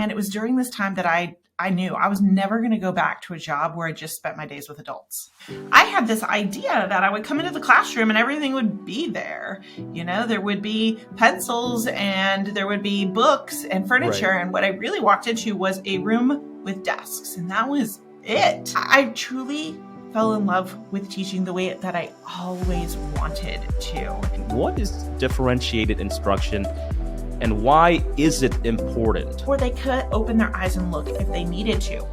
And it was during this time that I knew I was never going to go back to a job where I just spent my days with adults. I had this idea that I would come into the classroom and everything would be there. There would be pencils and there would be books and furniture. Right. And what I really walked into was a room with desks. And that was it. I truly fell in love with teaching the way that I always wanted to. What is differentiated instruction? And why is it important? Or they could open their eyes and look if they needed to.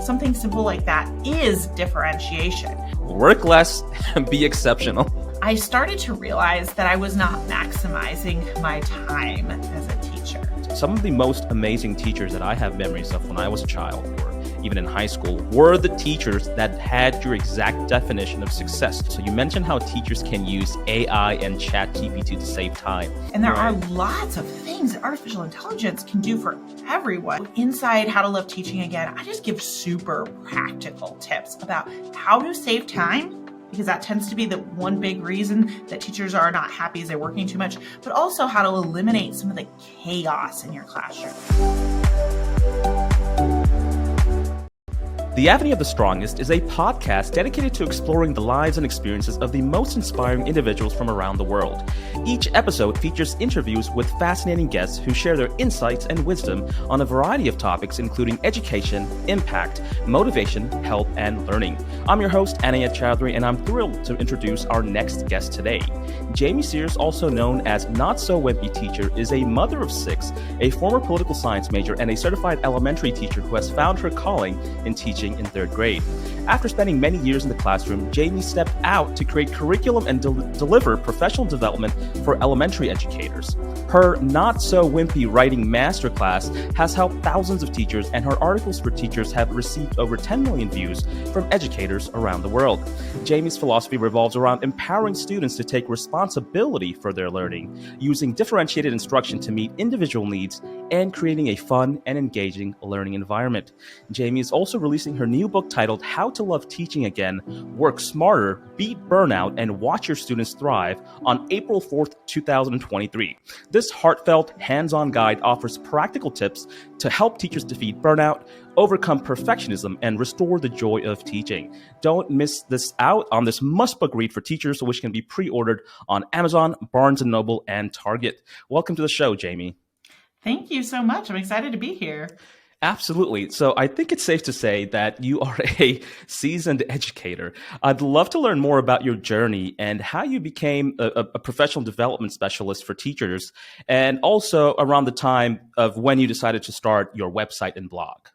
Something simple like that is differentiation. Work less and be exceptional. I started to realize that I was not maximizing my time as a teacher. Some of the most amazing teachers that I have memories of when I was a child, or even in high school, were the teachers that had your exact definition of success. So you mentioned how teachers can use AI and ChatGPT to save time. And there are lots of things that artificial intelligence can do for everyone. Inside How to Love Teaching Again, I just give super practical tips about how to save time, because that tends to be the one big reason that teachers are not happy is they're working too much, but also how to eliminate some of the chaos in your classroom. The Avenue of the Strongest is a podcast dedicated to exploring the lives and experiences of the most inspiring individuals from around the world. Each episode features interviews with fascinating guests who share their insights and wisdom on a variety of topics, including education, impact, motivation, health, and learning. I'm your host, Anayat Chowdhury, and I'm thrilled to introduce our next guest today. Jamie Sears, also known as Not So Wimpy Teacher, is a mother of 6, a former political science major, and a certified elementary teacher who has found her calling in teaching in 3rd grade. After spending many years in the classroom, Jamie stepped out to create curriculum and deliver professional development for elementary educators. Her Not So Wimpy Writing Masterclass has helped thousands of teachers, and her articles for teachers have received over 10 million views from educators around the world. Jamie's philosophy revolves around empowering students to take responsibility for their learning, using differentiated instruction to meet individual needs, and creating a fun and engaging learning environment. Jamie is also releasing her new book titled How to Love Teaching Again, Work Smarter, Beat Burnout, and Watch Your Students Thrive on April 4th, 2023. This heartfelt, hands-on guide offers practical tips to help teachers defeat burnout, overcome perfectionism, and restore the joy of teaching. Don't miss this out on this must-book read for teachers, which can be pre-ordered on Amazon, Barnes & Noble, and Target. Welcome to the show, Jamie. Thank you so much. I'm excited to be here. Absolutely. So I think it's safe to say that you are a seasoned educator. I'd love to learn more about your journey and how you became a professional development specialist for teachers, and also around the time of when you decided to start your website and blog.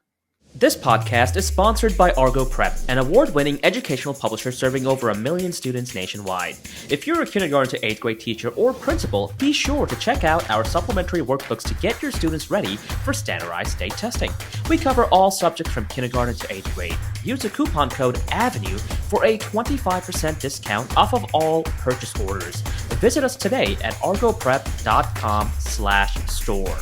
This podcast is sponsored by ArgoPrep, an award-winning educational publisher serving over 1 million students nationwide. If you're a kindergarten to 8th grade teacher or principal, be sure to check out our supplementary workbooks to get your students ready for standardized state testing. We cover all subjects from kindergarten to 8th grade. Use the coupon code AVENUE for a 25% discount off of all purchase orders. Visit us today at argoprep.com/store.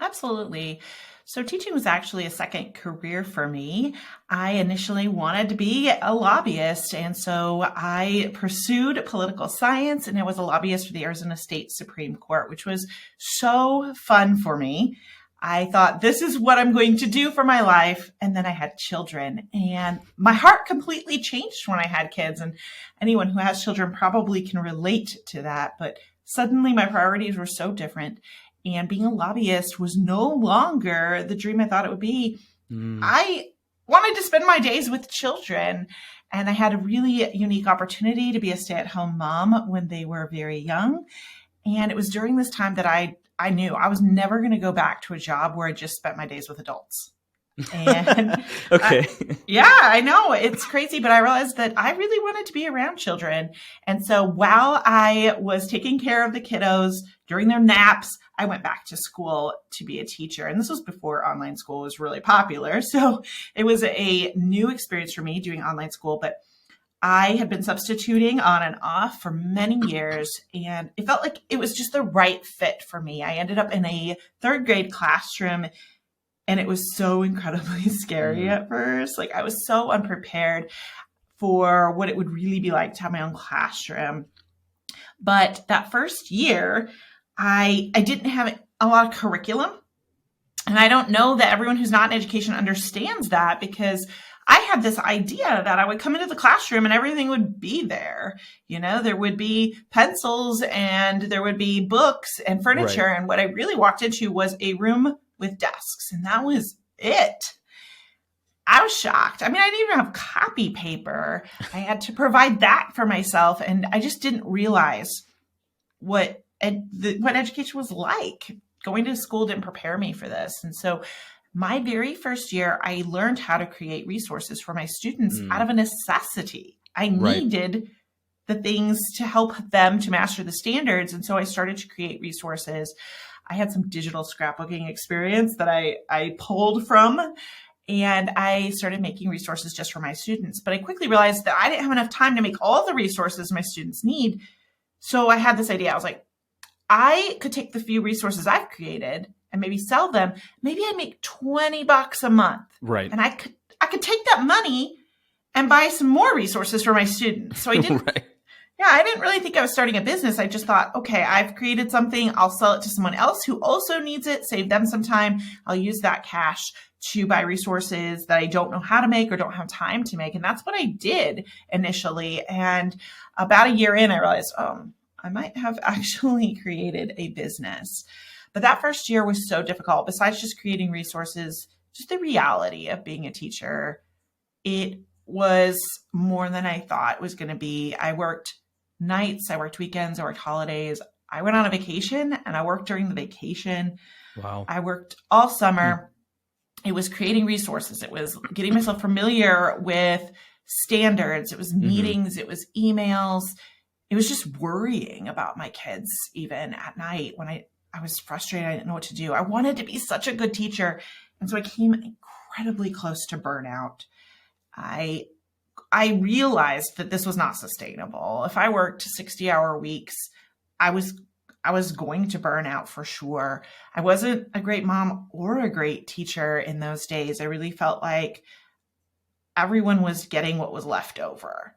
Absolutely. So teaching was actually a second career for me. I initially wanted to be a lobbyist, and so I pursued political science, and I was a lobbyist for the Arizona State Supreme Court, which was so fun for me. I thought, this is what I'm going to do for my life. And then I had children, and my heart completely changed when I had kids. And anyone who has children probably can relate to that. But suddenly my priorities were so different. And being a lobbyist was no longer the dream I thought it would be. I wanted to spend my days with children. And I had a really unique opportunity to be a stay-at-home mom when they were very young. And it was during this time that I knew I was never going to go back to a job where I just spent my days with adults. And Okay. I know it's crazy, but I realized that I really wanted to be around children. And so while I was taking care of the kiddos during their naps, I went back to school to be a teacher. And this was before online school was really popular. So it was a new experience for me doing online school, but I had been substituting on and off for many years, and it felt like it was just the right fit for me. I ended up in a third grade classroom, and it was so incredibly scary at first. Like, I was so unprepared for what it would really be like to have my own classroom. But that first year, I didn't have a lot of curriculum. And I don't know that everyone who's not in education understands that, because I had this idea that I would come into the classroom and everything would be there. You know, there would be pencils and there would be books and furniture. Right. And what I really walked into was a room with desks. And that was it. I was shocked. I mean, I didn't even have copy paper. I had to provide that for myself. And I just didn't realize what education was like. Going to school didn't prepare me for this. And so my very first year, I learned how to create resources for my students out of a necessity. I needed the things to help them to master the standards. And so I started to create resources. I had some digital scrapbooking experience that I pulled from, and I started making resources just for my students. But I quickly realized that I didn't have enough time to make all the resources my students need. So I had this idea. I was like, I could take the few resources I've created and maybe sell them. Maybe I make $20 a month. Right. And I could take that money and buy some more resources for my students. So I didn't, I didn't really think I was starting a business. I just thought, okay, I've created something. I'll sell it to someone else who also needs it, save them some time. I'll use that cash to buy resources that I don't know how to make or don't have time to make. And that's what I did initially. And about a year in, I realized, I might have actually created a business. But that first year was so difficult. Besides just creating resources, just the reality of being a teacher, it was more than I thought it was going to be. I worked nights, I worked weekends, I worked holidays. I went on a vacation and I worked during the vacation. Wow. I worked all summer. It was creating resources. It was getting myself familiar with standards. It was meetings. It was emails. It was just worrying about my kids even at night when I was frustrated. I didn't know what to do. I wanted to be such a good teacher. And so I came incredibly close to burnout. I realized that this was not sustainable. If I worked 60-hour weeks, I was going to burn out for sure. I wasn't a great mom or a great teacher in those days. I really felt like everyone was getting what was left over.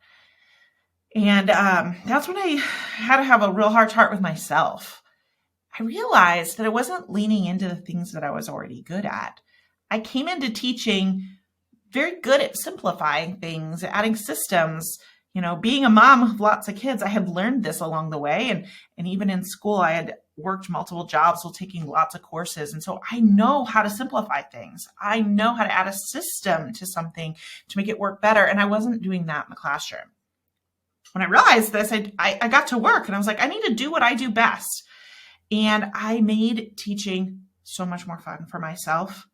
And that's when I had to have a real heart with myself. I realized that I wasn't leaning into the things that I was already good at. I came into teaching very good at simplifying things, adding systems. You know, being a mom of lots of kids, I had learned this along the way. And even in school, I had worked multiple jobs while taking lots of courses. And so I know how to simplify things. I know how to add a system to something to make it work better. And I wasn't doing that in the classroom. When I realized this, I got to work and I was like, I need to do what I do best. And I made teaching so much more fun for myself.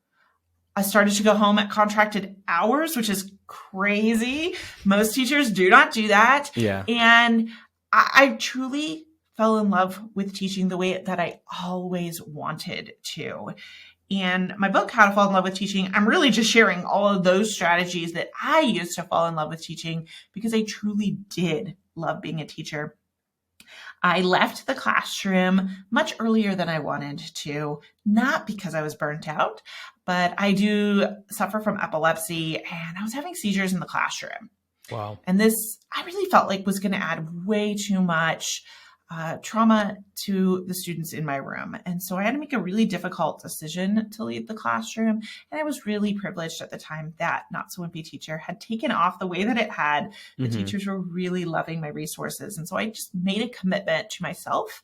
I started to go home at contracted hours, which is crazy. Most teachers do not do that. Yeah. And I truly fell in love with teaching the way that I always wanted to. And my book, How to Fall in Love with Teaching, I'm really just sharing all of those strategies that I used to fall in love with teaching because I truly did love being a teacher. I left the classroom much earlier than I wanted to, not because I was burnt out, but I do suffer from epilepsy and I was having seizures in the classroom. Wow. And this, I really felt like was going to add way too much trauma to the students in my room. And so I had to make a really difficult decision to leave the classroom. And I was really privileged at the time that Not So Wimpy Teacher had taken off the way that it had. The teachers were really loving my resources. And so I just made a commitment to myself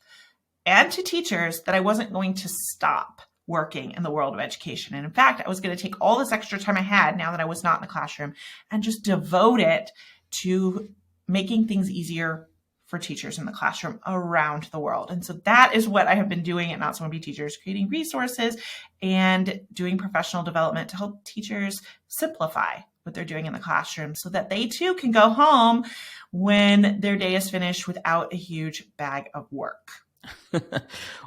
and to teachers that I wasn't going to stop working in the world of education. And in fact, I was going to take all this extra time I had now that I was not in the classroom and just devote it to making things easier for teachers in the classroom around the world. And so that is what I have been doing at Not So Wimpy Teachers, creating resources and doing professional development to help teachers simplify what they're doing in the classroom so that they too can go home when their day is finished without a huge bag of work.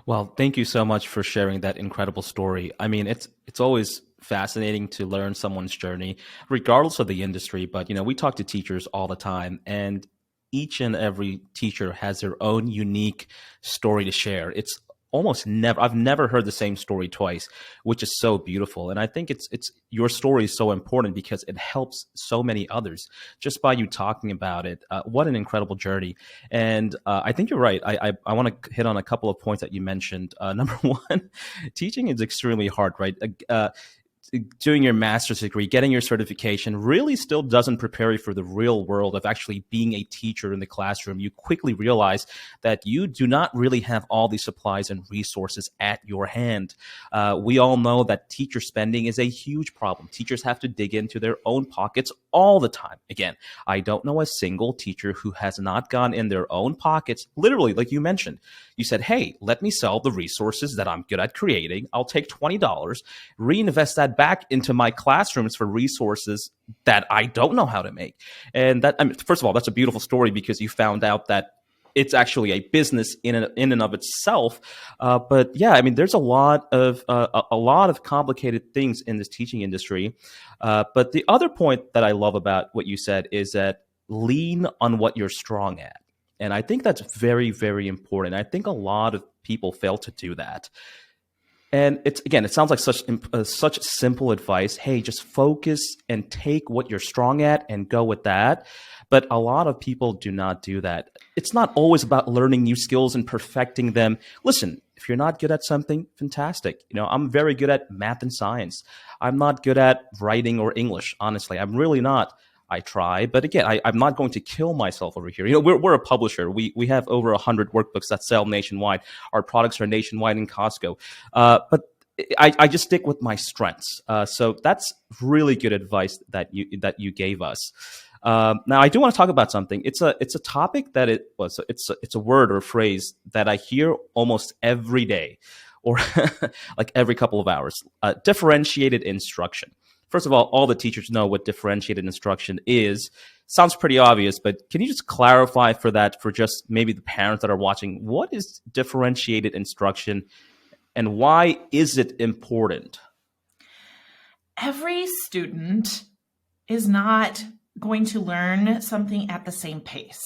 Well, thank you so much for sharing that incredible story. I mean, it's always fascinating to learn someone's journey, regardless of the industry. But, we talk to teachers all the time, and each and every teacher has their own unique story to share. It's I've never heard the same story twice, which is so beautiful. And I think it's your story is so important because it helps so many others just by you talking about it. What an incredible journey. And I think you're right. I want to hit on a couple of points that you mentioned. Number one, teaching is extremely hard, right? Doing your master's degree, getting your certification really still doesn't prepare you for the real world of actually being a teacher in the classroom. You quickly realize that you do not really have all these supplies and resources at your hand. We all know that teacher spending is a huge problem. Teachers have to dig into their own pockets all the time. Again, I don't know a single teacher who has not gone in their own pockets, literally, like you mentioned. You said, hey, let me sell the resources that I'm good at creating. I'll take $20, reinvest that back into my classrooms for resources that I don't know how to make. And first of all, that's a beautiful story because you found out that it's actually a business in and of itself. But yeah, there's a lot of complicated things in this teaching industry. But the other point that I love about what you said is that lean on what you're strong at. And I think that's very, very important. I think a lot of people fail to do that. And it sounds like such simple advice. Hey, just focus and take what you're strong at and go with that. But a lot of people do not do that. It's not always about learning new skills and perfecting them. Listen, if you're not good at something, fantastic. I'm very good at math and science. I'm not good at writing or English, honestly. I'm really not. I try, but again, I'm not going to kill myself over here. We're a publisher. We have over 100 workbooks that sell nationwide. Our products are nationwide in Costco. But I just stick with my strengths. So that's really good advice that you gave us. Now I do want to talk about something. It's a topic that it's a word or a phrase that I hear almost every day, or like every couple of hours. Differentiated instruction. First of all the teachers know what differentiated instruction is. Sounds pretty obvious, but can you just clarify for just maybe the parents that are watching, what is differentiated instruction and why is it important? Every student is not going to learn something at the same pace.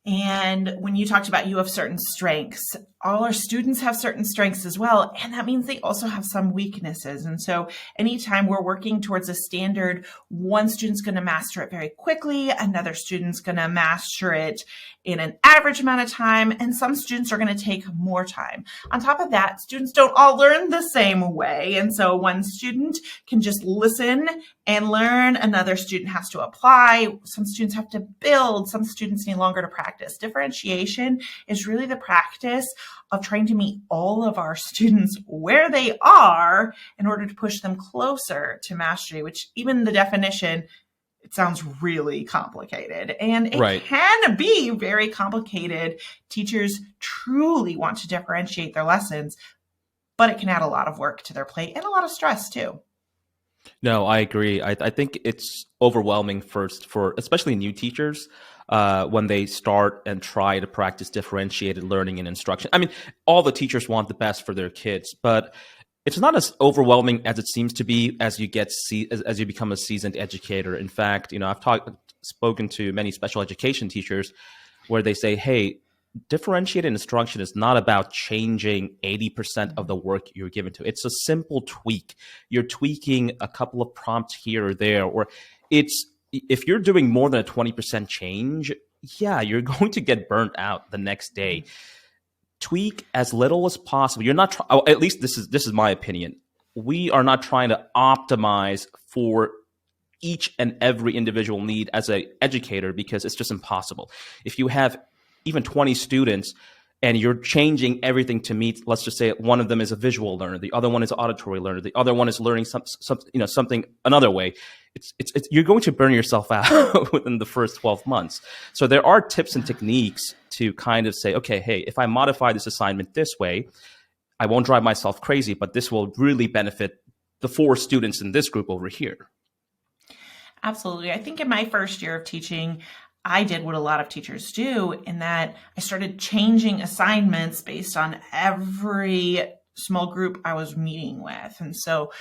And when you talked about you have certain strengths, all our students have certain strengths as well. And that means they also have some weaknesses. And so anytime we're working towards a standard, one student's going to master it very quickly. Another student's going to master it in an average amount of time. And some students are going to take more time. On top of that, students don't all learn the same way. And so one student can just listen and learn. Another student has to apply. Some students have to build. Some students need longer to practice. Differentiation is really the practice of trying to meet all of our students where they are in order to push them closer to mastery, which even the definition, it sounds really complicated. And it can be very complicated. Teachers truly want to differentiate their lessons, but it can add a lot of work to their plate and a lot of stress too. No, I agree. I think it's overwhelming first for especially new teachers when they start and try to practice differentiated learning and instruction. All the teachers want the best for their kids, but it's not as overwhelming as it seems to be as you become a seasoned educator. In fact, I've spoken to many special education teachers where they say, hey, differentiated instruction is not about changing 80% of the work you're given to. It's a simple tweak. You're tweaking a couple of prompts here or there, or if you're doing more than a 20% change, yeah, you're going to get burnt out the next day. Tweak as little as possible. You're not, at least this is my opinion. We are not trying to optimize for each and every individual need as an educator because it's just impossible. If you have even 20 students and you're changing everything to meet, let's just say one of them is a visual learner, the other one is an auditory learner, the other one is learning something another way, you're going to burn yourself out within the first 12 months. So there are tips and techniques to kind of say, okay, hey, if I modify this assignment this way, I won't drive myself crazy, but this will really benefit the 4 students in this group over here. Absolutely. I think in my first year of teaching, I did what a lot of teachers do in that I started changing assignments based on every small group I was meeting with. And so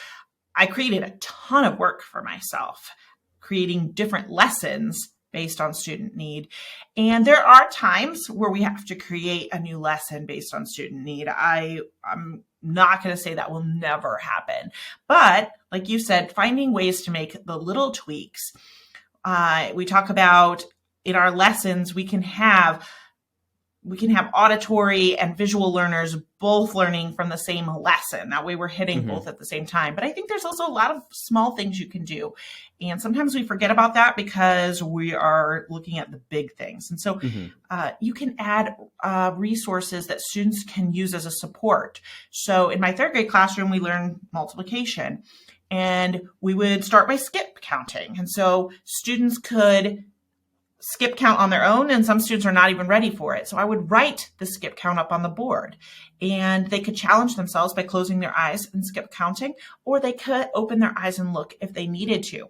I created a ton of work for myself, creating different lessons based on student need. And there are times where we have to create a new lesson based on student need. I'm not going to say that will never happen. But like you said, finding ways to make the little tweaks. We talk about in our lessons, we can have auditory and visual learners both learning from the same lesson. That way we're hitting both at the same time. But I think there's also a lot of small things you can do. And sometimes we forget about that because we are looking at the big things. And so you can add resources that students can use as a support. So in my third grade classroom, we learned multiplication. And we would start by skip counting. And so students could skip count on their own, and some students are not even ready for it. So I would write the skip count up on the board, and they could challenge themselves by closing their eyes and skip counting, or they could open their eyes and look if they needed to.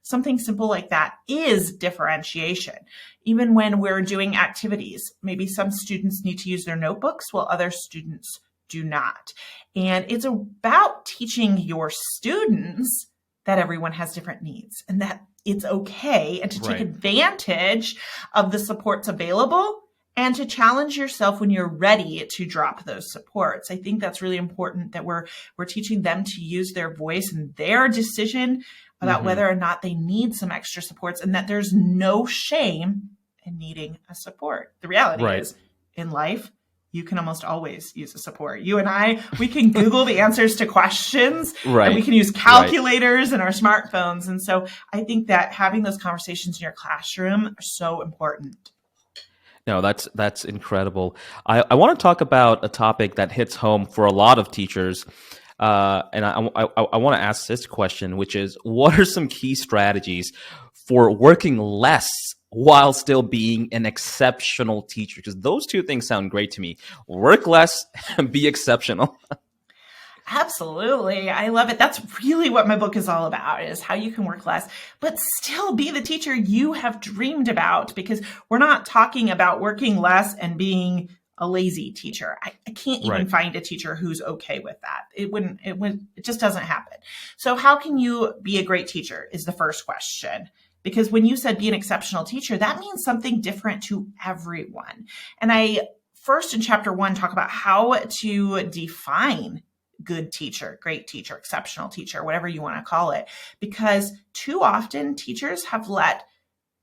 Something simple like that is differentiation. Even when we're doing activities, maybe some students need to use their notebooks while other students do not. And it's about teaching your students that everyone has different needs and that it's okay, and to take advantage of the supports available and to challenge yourself when you're ready to drop those supports. I think that's really important, that we're teaching them to use their voice and their decision about whether or not they need some extra supports, and that there's no shame in needing a support. The reality is, in life, you can almost always use a support. You and I, we can Google the answers to questions, and we can use calculators and our smartphones. And so I think that having those conversations in your classroom are so important. No, that's incredible. I want to talk about a topic that hits home for a lot of teachers. And I want to ask this question, which is, what are some key strategies for working less while still being an exceptional teacher? Because those two things sound great to me. Work less and be exceptional. Absolutely. I love it. That's really what my book is all about, is how you can work less, but still be the teacher you have dreamed about, because we're not talking about working less and being a lazy teacher. I can't even find a teacher who's okay with that. It just doesn't happen. So how can you be a great teacher is the first question. Because when you said be an exceptional teacher, that means something different to everyone. And I first in chapter 1 talk about how to define good teacher, great teacher, exceptional teacher, whatever you want to call it. Because too often teachers have let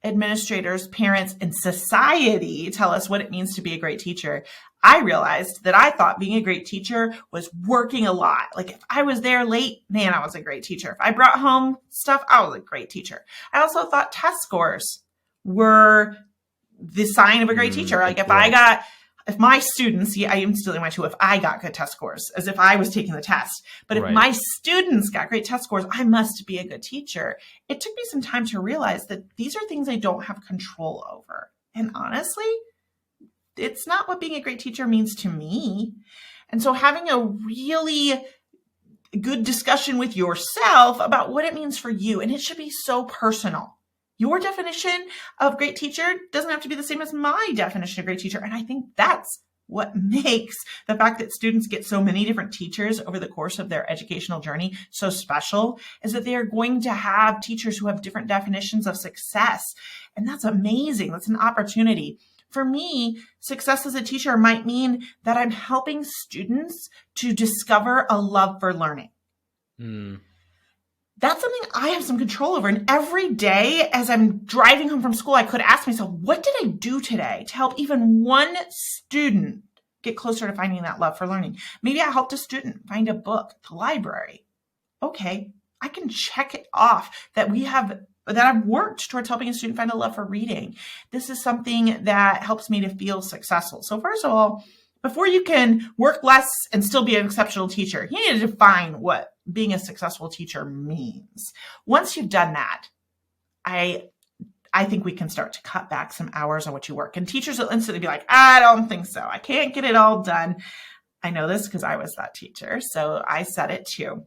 administrators, parents, and society tell us what it means to be a great teacher. I realized that I thought being a great teacher was working a lot. Like if I was there late, man, I was a great teacher. If I brought home stuff, I was a great teacher. I also thought test scores were the sign of a great teacher. Like if my students, I am still in my two, if I got good test scores, as if I was taking the test, but if my students got great test scores, I must be a good teacher. It took me some time to realize that these are things I don't have control over. And honestly, it's not what being a great teacher means to me. And so having a really good discussion with yourself about what it means for you, and it should be so personal. Your definition of great teacher doesn't have to be the same as my definition of great teacher. And I think that's what makes the fact that students get so many different teachers over the course of their educational journey so special, is that they are going to have teachers who have different definitions of success. And that's amazing. That's an opportunity. For me, success as a teacher might mean that I'm helping students to discover a love for learning. That's something I have some control over. And every day as I'm driving home from school, I could ask myself, what did I do today to help even one student get closer to finding that love for learning? Maybe I helped a student find a book at the library. Okay, I can check it off that I've worked towards helping a student find a love for reading. This is something that helps me to feel successful. So first of all, before you can work less and still be an exceptional teacher, you need to define what being a successful teacher means. Once you've done that, I think we can start to cut back some hours on what you work. And teachers will instantly be like, I don't think so. I can't get it all done. I know this because I was that teacher, so I said it too.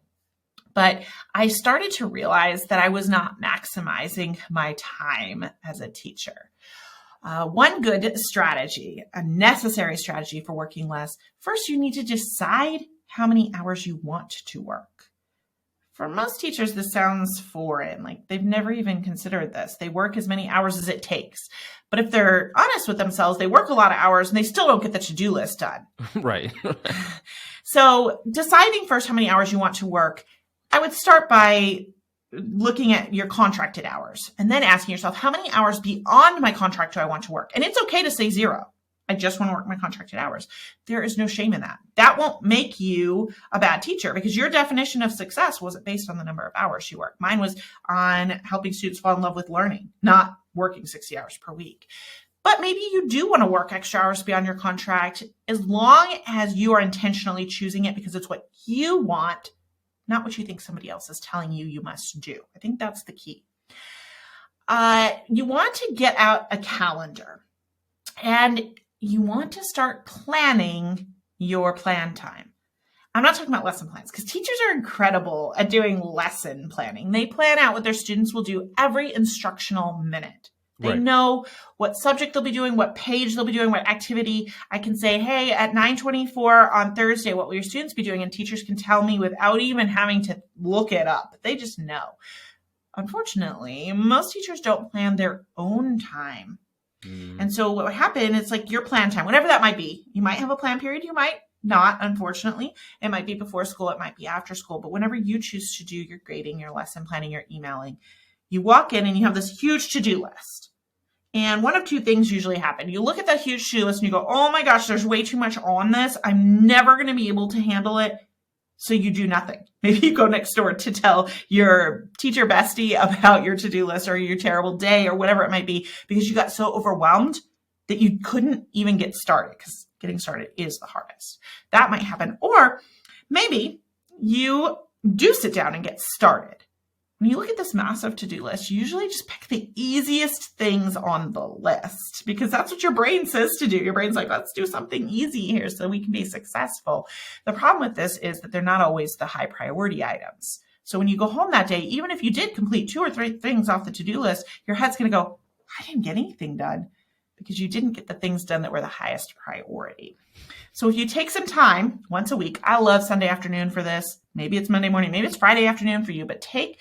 But I started to realize that I was not maximizing my time as a teacher. One good strategy, a necessary strategy for working less, first you need to decide how many hours you want to work. For most teachers, this sounds foreign. Like they've never even considered this. They work as many hours as it takes. But if they're honest with themselves, they work a lot of hours and they still don't get the to-do list done. Right. So deciding first how many hours you want to work, I would start by looking at your contracted hours and then asking yourself, how many hours beyond my contract do I want to work? And it's okay to say 0. I just want to work my contracted hours. There is no shame in that. That won't make you a bad teacher because your definition of success wasn't based on the number of hours you work. Mine was on helping students fall in love with learning, not working 60 hours per week. But maybe you do want to work extra hours beyond your contract as long as you are intentionally choosing it because it's what you want, not what you think somebody else is telling you you must do. I think that's the key. You want to get out a calendar and you want to start planning your plan time. I'm not talking about lesson plans because teachers are incredible at doing lesson planning. They plan out what their students will do every instructional minute. They Right. know what subject they'll be doing, what page they'll be doing, what activity. I can say, hey, at 9:24 on Thursday, what will your students be doing? And teachers can tell me without even having to look it up. They just know. Unfortunately, most teachers don't plan their own time. And so what would happen is like your plan time, whatever that might be. You might have a plan period. You might not, unfortunately. It might be before school. It might be after school. But whenever you choose to do your grading, your lesson planning, your emailing, you walk in and you have this huge to-do list. And one of two things usually happen. You look at that huge to-do list and you go, oh my gosh, there's way too much on this. I'm never going to be able to handle it. So you do nothing. Maybe you go next door to tell your teacher bestie about your to-do list or your terrible day or whatever it might be because you got so overwhelmed that you couldn't even get started because getting started is the hardest. That might happen. Or maybe you do sit down and get started. When you look at this massive to-do list, you usually just pick the easiest things on the list because that's what your brain says to do. Your brain's like, let's do something easy here so we can be successful. The problem with this is that they're not always the high priority items. So when you go home that day, even if you did complete 2 or 3 things off the to-do list, your head's going to go, I didn't get anything done because you didn't get the things done that were the highest priority. So if you take some time once a week, I love Sunday afternoon for this. Maybe it's Monday morning, maybe it's Friday afternoon for you, but take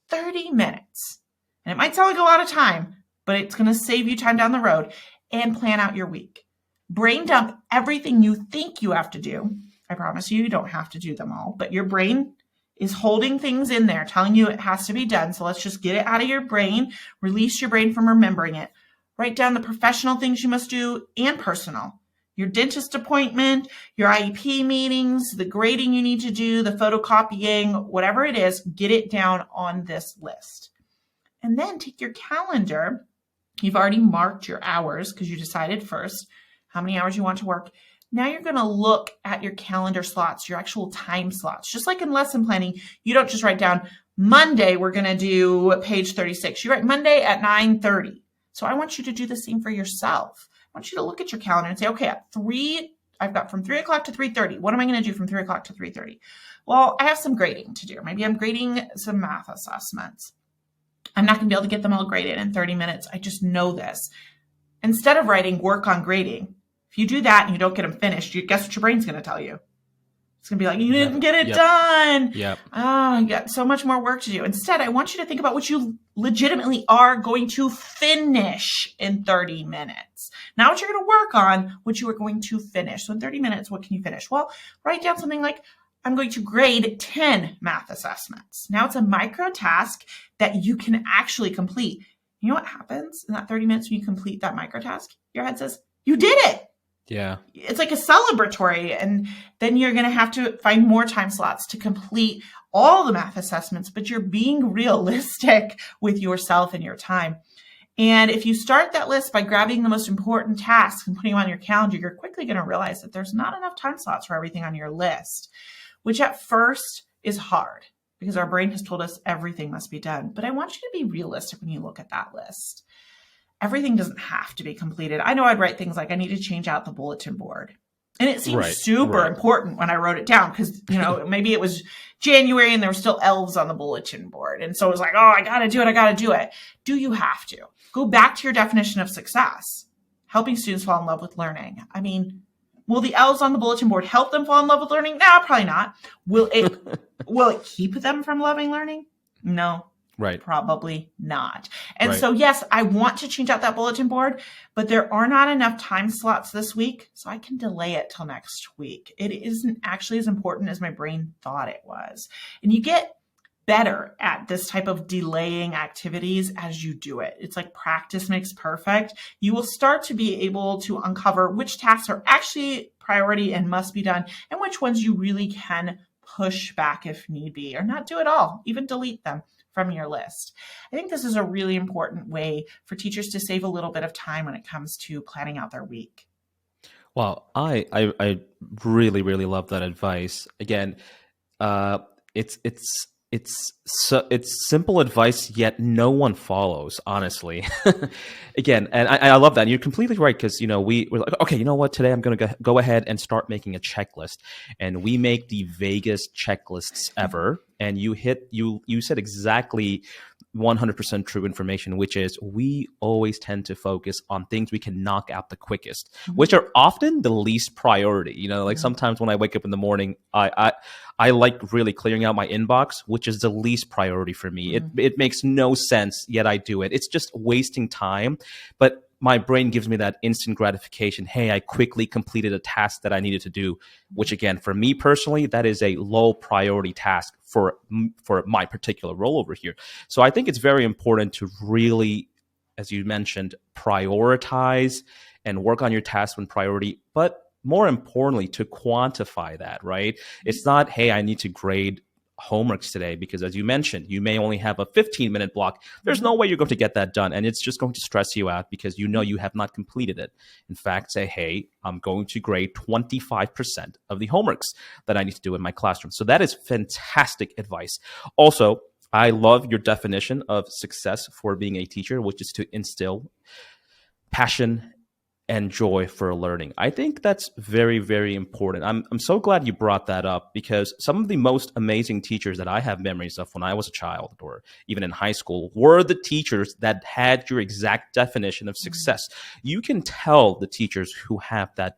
30 minutes. And it might sound like a lot of time, but it's going to save you time down the road and plan out your week. Brain dump everything you think you have to do. I promise you, you don't have to do them all, but your brain is holding things in there, telling you it has to be done. So let's just get it out of your brain, release your brain from remembering it. Write down the professional things you must do and personal. Your dentist appointment, your IEP meetings, the grading you need to do, the photocopying, whatever it is, get it down on this list. And then take your calendar. You've already marked your hours because you decided first how many hours you want to work. Now you're going to look at your calendar slots, your actual time slots. Just like in lesson planning, you don't just write down Monday, we're going to do page 36. You write Monday at 9:30. So I want you to do the same for yourself. I want you to look at your calendar and say, okay, at 3, I've got from 3 o'clock to 3:30. What am I going to do from 3 o'clock to 3:30? Well, I have some grading to do. Maybe I'm grading some math assessments. I'm not going to be able to get them all graded in 30 minutes. I just know this. Instead of writing work on grading, if you do that and you don't get them finished, guess what your brain's going to tell you? It's going to be like, you didn't get it done. Yep. Oh, you got so much more work to do. Instead, I want you to think about what you legitimately are going to finish in 30 minutes. Not what you're going to work on, what you are going to finish. So in 30 minutes, what can you finish? Well, write down something like, I'm going to grade 10 math assessments. Now it's a micro task that you can actually complete. You know what happens in that 30 minutes when you complete that micro task? Your head says, you did it. Yeah. It's like a celebratory, and then you're going to have to find more time slots to complete all the math assessments, but you're being realistic with yourself and your time. And if you start that list by grabbing the most important tasks and putting them on your calendar, you're quickly going to realize that there's not enough time slots for everything on your list, which at first is hard because our brain has told us everything must be done. But I want you to be realistic when you look at that list. Everything doesn't have to be completed. I know I'd write things like, I need to change out the bulletin board. And it seemed super important when I wrote it down because, you know, maybe it was January and there were still elves on the bulletin board. And so it was like, oh, I got to do it. I got to do it. Do you have to? Go back to your definition of success, helping students fall in love with learning. I mean, Will the L's on the bulletin board help them fall in love with learning? No, probably not. Will it keep them from loving learning? No. Right. Probably not. And Right. so, yes, I want to change out that bulletin board, but there are not enough time slots this week, so I can delay it till next week. It isn't actually as important as my brain thought it was. And you get better at this type of delaying activities as you do it. It's like practice makes perfect. You will start to be able to uncover which tasks are actually priority and must be done, and which ones you really can push back if need be, or not do at all, even delete them from your list. I think this is a really important way for teachers to save a little bit of time when it comes to planning out their week. Well, I really, really love that advice. Again, it's simple advice, yet no one follows, honestly. Again, and I love that. And you're completely right, because we're like, okay, you know what? Today I'm going to go ahead and start making a checklist, and we make the vaguest checklists ever. And you said exactly 100% true information, which is we always tend to focus on things we can knock out the quickest, which are often the least priority. Like sometimes when I wake up in the morning, I like really clearing out my inbox, which is the least priority for me. It makes no sense, yet I do it. It's just wasting time. But my brain gives me that instant gratification. Hey, I quickly completed a task that I needed to do, which again, for me personally, that is a low priority task for my particular role over here. So I think it's very important to really, as you mentioned, prioritize and work on your tasks when priority, but more importantly, to quantify that, right? It's not, hey, I need to grade homeworks today, because as you mentioned, you may only have a 15-minute block. There's no way you're going to get that done, and it's just going to stress you out because you have not completed it. In fact, say, hey, I'm going to grade 25% of the homeworks that I need to do in my classroom. So that is fantastic advice. Also, I love your definition of success for being a teacher, which is to instill passion and joy for learning. I think that's very, very important. I'm so glad you brought that up, because some of the most amazing teachers that I have memories of when I was a child or even in high school were the teachers that had your exact definition of success. You can tell the teachers who have that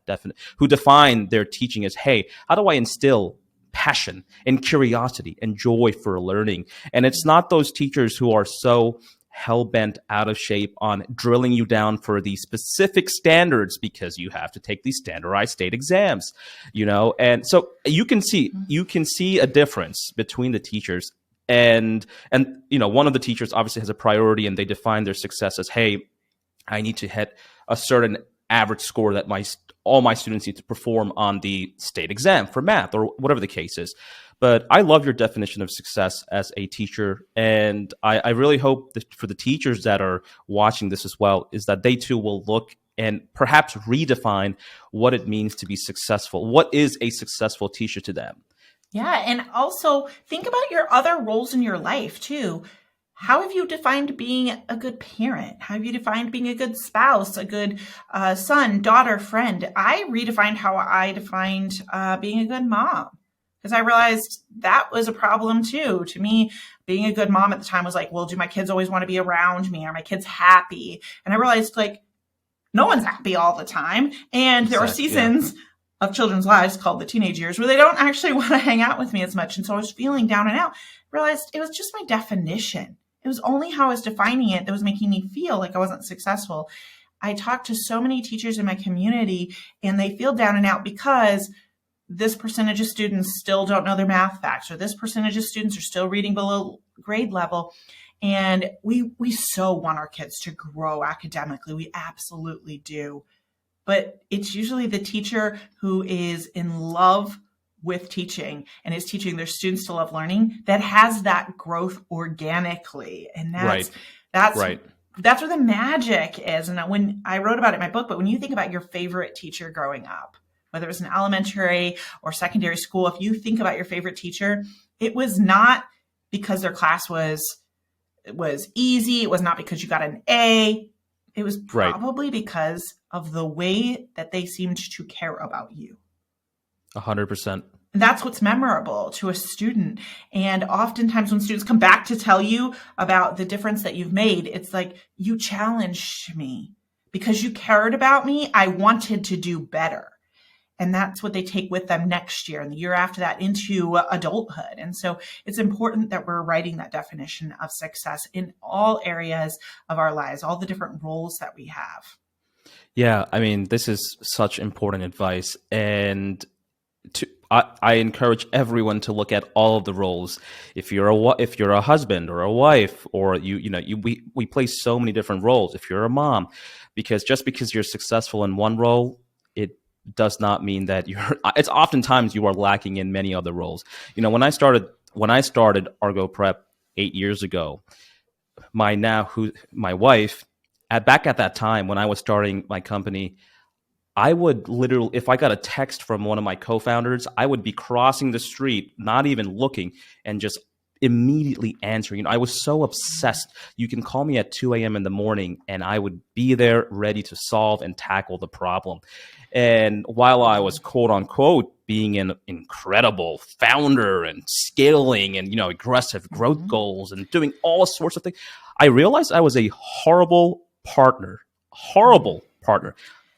who define their teaching as, hey, how do I instill passion and curiosity and joy for learning? And it's not those teachers who are so hell-bent out of shape on drilling you down for the specific standards because you have to take these standardized state exams, and so you can see a difference between the teachers, and one of the teachers obviously has a priority, and they define their success as, hey, I need to hit a certain average score that all my students need to perform on the state exam for math or whatever the case is. But I love your definition of success as a teacher. And I really hope that for the teachers that are watching this as well, is that they too will look and perhaps redefine what it means to be successful. What is a successful teacher to them? Yeah. And also think about your other roles in your life too. How have you defined being a good parent? How have you defined being a good spouse, a good son, daughter, friend? I redefined how I defined being a good mom, because I realized that was a problem too. To me, being a good mom at the time was like, well, do my kids always want to be around me? Are my kids happy? And I realized, like, no one's happy all the time. And there are seasons of children's lives called the teenage years where they don't actually want to hang out with me as much. And so I was feeling down and out. Realized it was just my definition. It was only how I was defining it that was making me feel like I wasn't successful. I talked to so many teachers in my community, and they feel down and out because this percentage of students still don't know their math facts, or this percentage of students are still reading below grade level. And we so want our kids to grow academically. We absolutely do. But it's usually the teacher who is in love with teaching and is teaching their students to love learning that has that growth organically. And that's where the magic is. And when I wrote about it in my book, but when you think about your favorite teacher growing up, whether it was in elementary or secondary school, if you think about your favorite teacher, it was not because their class was easy. It was not because you got an A. It was probably because of the way that they seemed to care about you. 100%. And that's what's memorable to a student. And oftentimes when students come back to tell you about the difference that you've made, it's like, you challenged me because you cared about me. I wanted to do better. And that's what they take with them next year and the year after that into adulthood. And so it's important that we're writing that definition of success in all areas of our lives, all the different roles that we have. Yeah, I mean, this is such important advice. And I encourage everyone to look at all of the roles. If you're a husband or a wife, or we play so many different roles. If you're a mom, because just because you're successful in one role, it does not mean that it's oftentimes you are lacking in many other roles. When I started ArgoPrep 8 years ago, my wife, back at that time when I was starting my company, I would literally, if I got a text from one of my co-founders, I would be crossing the street, not even looking, and just immediately answering. I was so obsessed. You can call me at 2 a.m. in the morning and I would be there ready to solve and tackle the problem. And while I was quote unquote being an incredible founder and scaling and, aggressive growth goals and doing all sorts of things, I realized I was a horrible partner.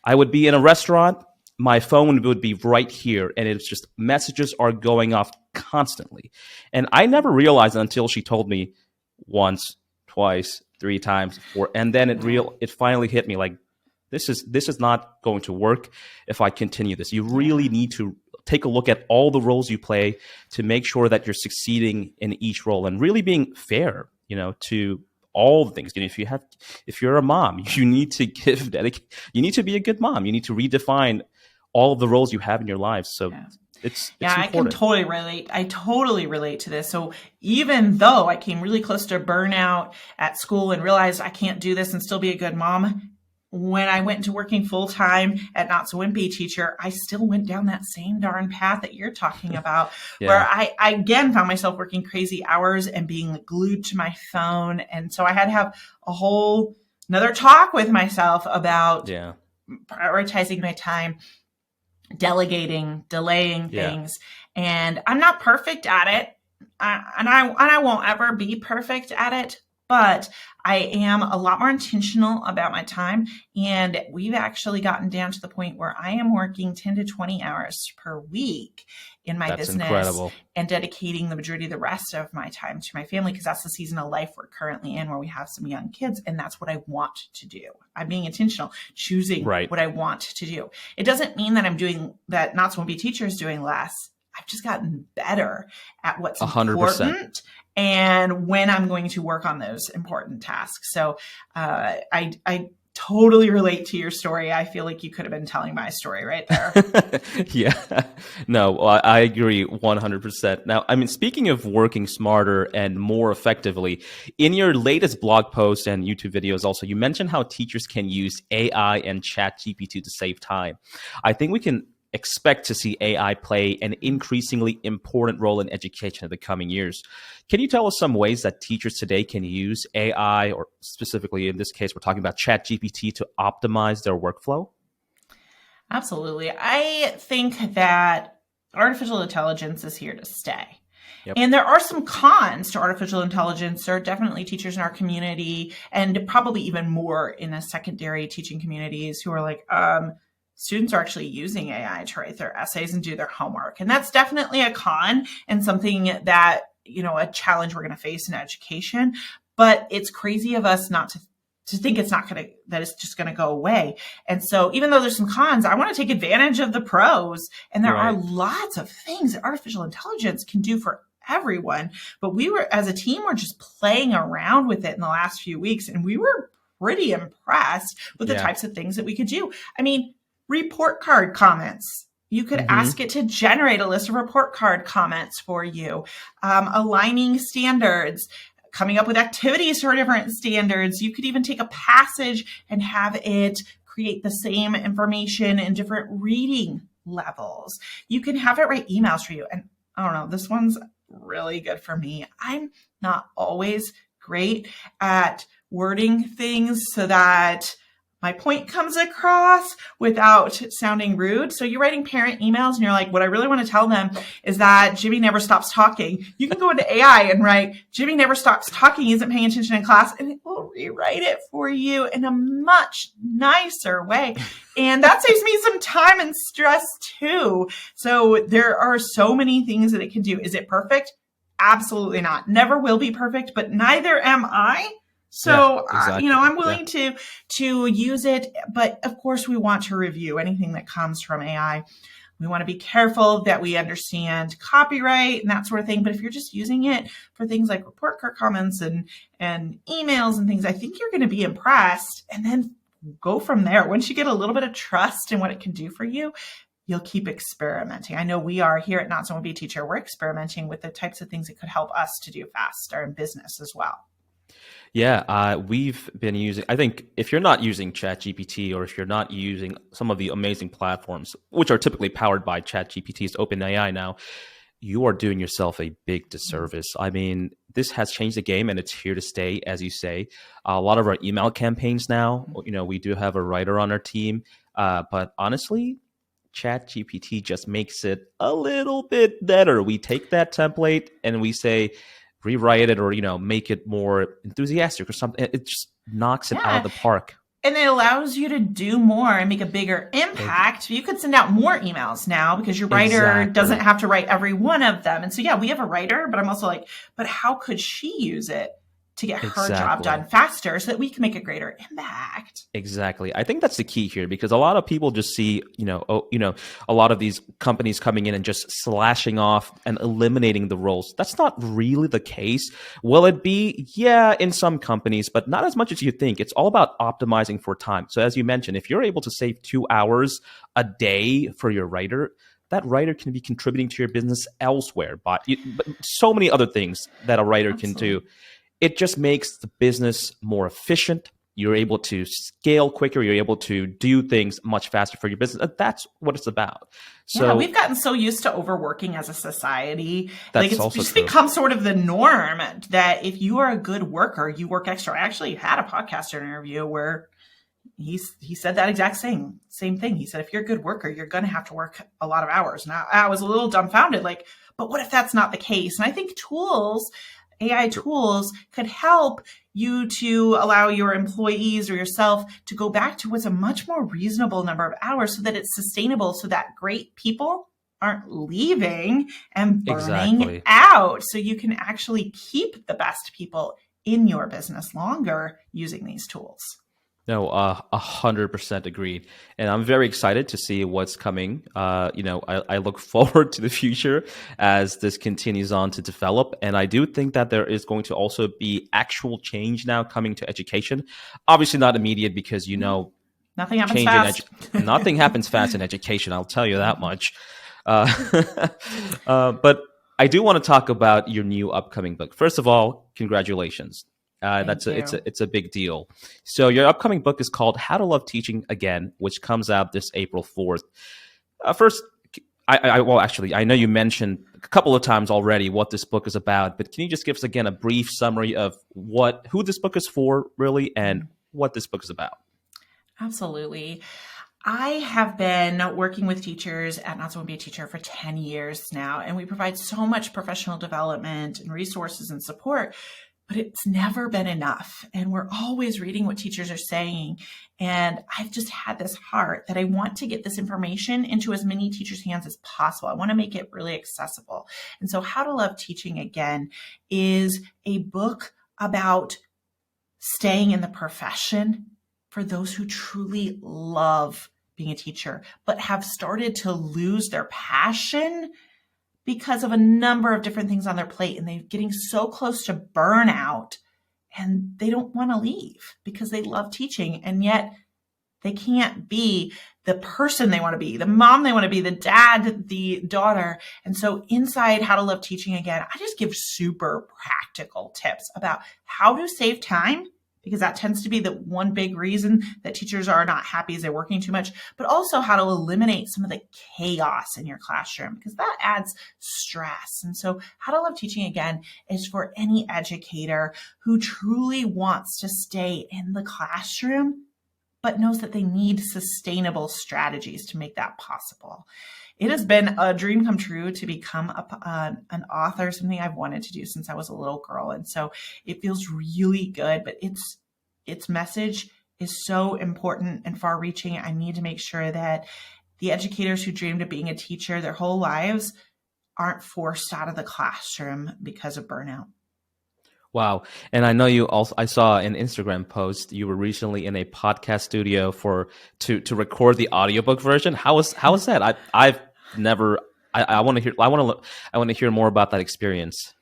I would be in a restaurant, my phone would be right here, and it's just messages are going off constantly. And I never realized until she told me once, twice, 3 times, 4, and then it finally hit me like, this is not going to work if I continue this. You really need to take a look at all the roles you play to make sure that you're succeeding in each role and really being fair, to all the things. If you're a mom, you need to you need to be a good mom. You need to redefine all of the roles you have in your lives. So it's important. I can totally relate. I totally relate to this. So even though I came really close to burnout at school and realized I can't do this and still be a good mom, when I went into working full time at Not So Wimpy Teacher, I still went down that same darn path that you're talking about, where I again found myself working crazy hours and being glued to my phone. And so I had to have a whole another talk with myself about prioritizing my time, delegating, delaying things. And I'm not perfect at it. And I won't ever be perfect at it. But I am a lot more intentional about my time. And we've actually gotten down to the point where I am working 10 to 20 hours per week in my business. Incredible. And dedicating the majority of the rest of my time to my family, because that's the season of life we're currently in where we have some young kids. And that's what I want to do. I'm being intentional, choosing what I want to do. It doesn't mean that I'm doing that. Not So Wimpy Teacher is doing less. I've just gotten better at what's 100%. Important and when I'm going to work on those important tasks. So I totally relate to your story. I feel like you could have been telling my story right there. No, I agree 100%. Now, I mean, speaking of working smarter and more effectively, in your latest blog post and YouTube videos also, you mentioned how teachers can use AI and ChatGPT to save time. I think we can expect to see AI play an increasingly important role in education in the coming years. Can you tell us some ways that teachers today can use AI, or specifically in this case, we're talking about ChatGPT, to optimize their workflow? Absolutely. I think that artificial intelligence is here to stay. Yep. And there are some cons to artificial intelligence. There are definitely teachers in our community, and probably even more in the secondary teaching communities, who are like, students are actually using AI to write their essays and do their homework. And that's definitely a con and something that, a challenge we're going to face in education. But it's crazy of us not to think that it's just going to go away. And so even though there's some cons, I want to take advantage of the pros. And there are lots of things that artificial intelligence can do for everyone. But as a team, we're just playing around with it in the last few weeks. And we were pretty impressed with the types of things that we could do. I mean, report card comments. You could ask it to generate a list of report card comments for you. Aligning standards, coming up with activities for different standards. You could even take a passage and have it create the same information in different reading levels. You can have it write emails for you. And I don't know, this one's really good for me. I'm not always great at wording things so that my point comes across without sounding rude. So you're writing parent emails and you're like, what I really want to tell them is that Jimmy never stops talking. You can go into AI and write, Jimmy never stops talking. He isn't paying attention in class, and it will rewrite it for you in a much nicer way. And that saves me some time and stress too. So there are so many things that it can do. Is it perfect? Absolutely not. Never will be perfect, but neither am I. So, Yeah, exactly. I'm willing to use it, but of course we want to review anything that comes from AI. We want to be careful that we understand copyright and that sort of thing. But if you're just using it for things like report card comments and emails and things, I think you're going to be impressed, and then go from there. Once you get a little bit of trust in what it can do for you, you'll keep experimenting. I know we are here at Not Someone Be a Teacher. We're experimenting with the types of things that could help us to do faster in business as well. Yeah, we've been using, I think if you're not using ChatGPT, or if you're not using some of the amazing platforms, which are typically powered by ChatGPT's OpenAI now, you are doing yourself a big disservice. I mean, this has changed the game and it's here to stay, as you say. A lot of our email campaigns now, we do have a writer on our team, but honestly, ChatGPT just makes it a little bit better. We take that template and we say, rewrite it, or make it more enthusiastic or something. It just knocks it out of the park. And it allows you to do more and make a bigger impact. You could send out more emails now because your writer doesn't have to write every one of them. And so, yeah, we have a writer, but I'm also like, but how could she use it to get her job done faster so that we can make a greater impact? Exactly. I think that's the key here, because a lot of people just see, a lot of these companies coming in and just slashing off and eliminating the roles. That's not really the case. Will it be? Yeah, in some companies, but not as much as you think. It's all about optimizing for time. So as you mentioned, if you're able to save 2 hours a day for your writer, that writer can be contributing to your business elsewhere, but so many other things that a writer can do. It just makes the business more efficient. You're able to scale quicker. You're able to do things much faster for your business. That's what it's about. So yeah, we've gotten so used to overworking as a society. That's it's also just true. Become sort of the norm that if you are a good worker, you work extra. I actually had a podcaster interview where he said that exact same thing. He said, if you're a good worker, you're going to have to work a lot of hours. And I was a little dumbfounded, like, but what if that's not the case? And I think AI tools could help you to allow your employees or yourself to go back to what's a much more reasonable number of hours so that it's sustainable, so that great people aren't leaving and burning out. So you can actually keep the best people in your business longer using these tools. No, 100% agreed. And I'm very excited to see what's coming. I look forward to the future as this continues on to develop. And I do think that there is going to also be actual change now coming to education. Obviously not immediate, because, nothing happens fast. Nothing happens fast in education. I'll tell you that much. But I do want to talk about your new upcoming book. First of all, congratulations. It's a big deal. So your upcoming book is called How to Love Teaching Again, which comes out this April 4th. First, I know you mentioned a couple of times already what this book is about, but can you just give us again a brief summary of who this book is for, really, and what this book is about? Absolutely. I have been working with teachers at Not Someone Be a Teacher for 10 years now, and we provide so much professional development and resources and support. But it's never been enough. And we're always reading what teachers are saying. And I've just had this heart that I want to get this information into as many teachers' hands as possible. I want to make it really accessible. And so How to Love Teaching Again is a book about staying in the profession for those who truly love being a teacher, but have started to lose their passion because of a number of different things on their plate, and they're getting so close to burnout and they don't want to leave because they love teaching, and yet they can't be the person they want to be, the mom they want to be, the dad, the daughter. And so inside How to Love Teaching Again, I just give super practical tips about how to save time, because that tends to be the one big reason that teachers are not happy is they're working too much, but also how to eliminate some of the chaos in your classroom, because that adds stress. And so How to Love Teaching Again is for any educator who truly wants to stay in the classroom but knows that they need sustainable strategies to make that possible. It has been a dream come true to become an author, something I've wanted to do since I was a little girl. And so it feels really good, but its message is so important and far reaching. I need to make sure that the educators who dreamed of being a teacher their whole lives aren't forced out of the classroom because of burnout. Wow. And I know you also, I saw an Instagram post, you were recently in a podcast studio to record the audiobook version. How was that? I've never, I want to hear more about that experience.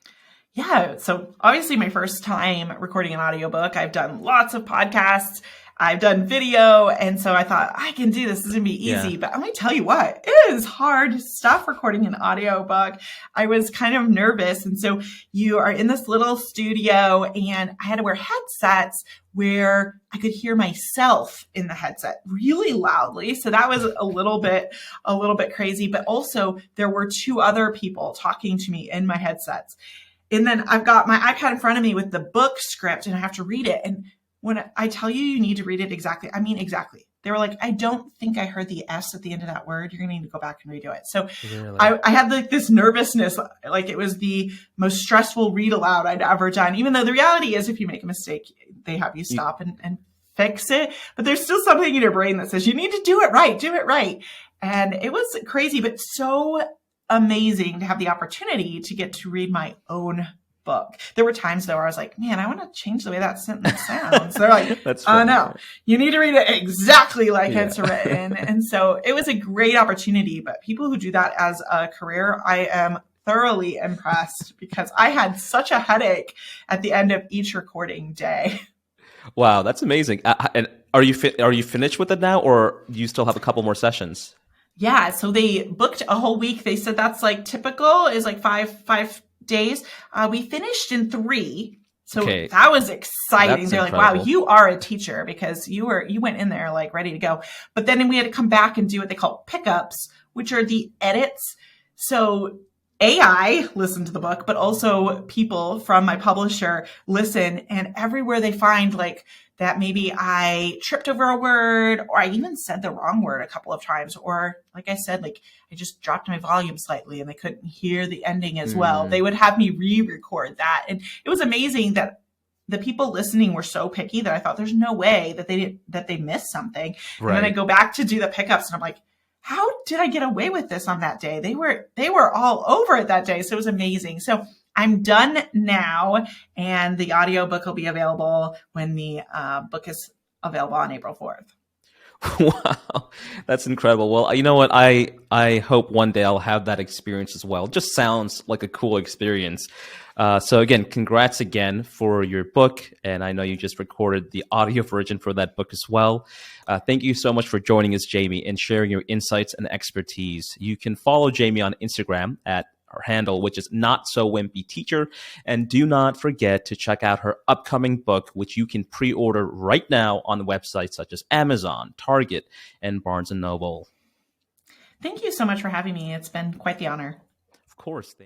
Yeah. So obviously my first time recording an audiobook. I've done lots of podcasts. I've done video. And so I thought, I can do this. This is going to be easy. Yeah. But I'm going to tell you what, it is hard stuff recording an audiobook. I was kind of nervous. And so you are in this little studio and I had to wear headsets where I could hear myself in the headset really loudly. So that was a little bit crazy. But also there were two other people talking to me in my headsets. And then I've got my iPad in front of me with the book script and I have to read it. And when I tell you need to read it exactly, I mean exactly. They were like, I don't think I heard the S at the end of that word. You're going to need to go back and redo it. So really? I had like this nervousness, like it was the most stressful read aloud I'd ever done. Even though the reality is if you make a mistake, they have you stop and fix it. But there's still something in your brain that says you need to do it right. And it was crazy, but so amazing to have the opportunity to get to read my own book. There were times though where I was like, man, I want to change the way that sentence sounds. They're like, oh no, you need to read it exactly like it's written. And so it was a great opportunity, but people who do that as a career, I am thoroughly impressed because I had such a headache at the end of each recording day. Wow, that's amazing. And are you finished with it now, or do you still have a couple more sessions? Yeah, so they booked a whole week. They said that's like typical is like five days. We finished in 3. So that was exciting. They're like, wow, you are a teacher because you went in there like ready to go. But then we had to come back and do what they call pickups, which are the edits. So AI listened to the book, but also people from my publisher listen, and everywhere they find like that maybe I tripped over a word or I even said the wrong word a couple of times, or like I said, like I just dropped my volume slightly and they couldn't hear the ending as well. They would have me re-record that. And it was amazing that the people listening were so picky that I thought there's no way that they missed something. Right. And then I go back to do the pickups and I'm like, how did I get away with this on that day? They were all over it that day. So it was amazing. So I'm done now, and the audiobook will be available when the book is available on April 4th. Wow, that's incredible. Well, you know what? I hope one day I'll have that experience as well. It just sounds like a cool experience. So again, congrats again for your book. And I know you just recorded the audio version for that book as well. Thank you so much for joining us, Jamie, and sharing your insights and expertise. You can follow Jamie on Instagram at her handle, which is Not So Wimpy Teacher. And do not forget to check out her upcoming book, which you can pre-order right now on websites such as Amazon, Target, and Barnes & Noble. Thank you so much for having me. It's been quite the honor. Of course.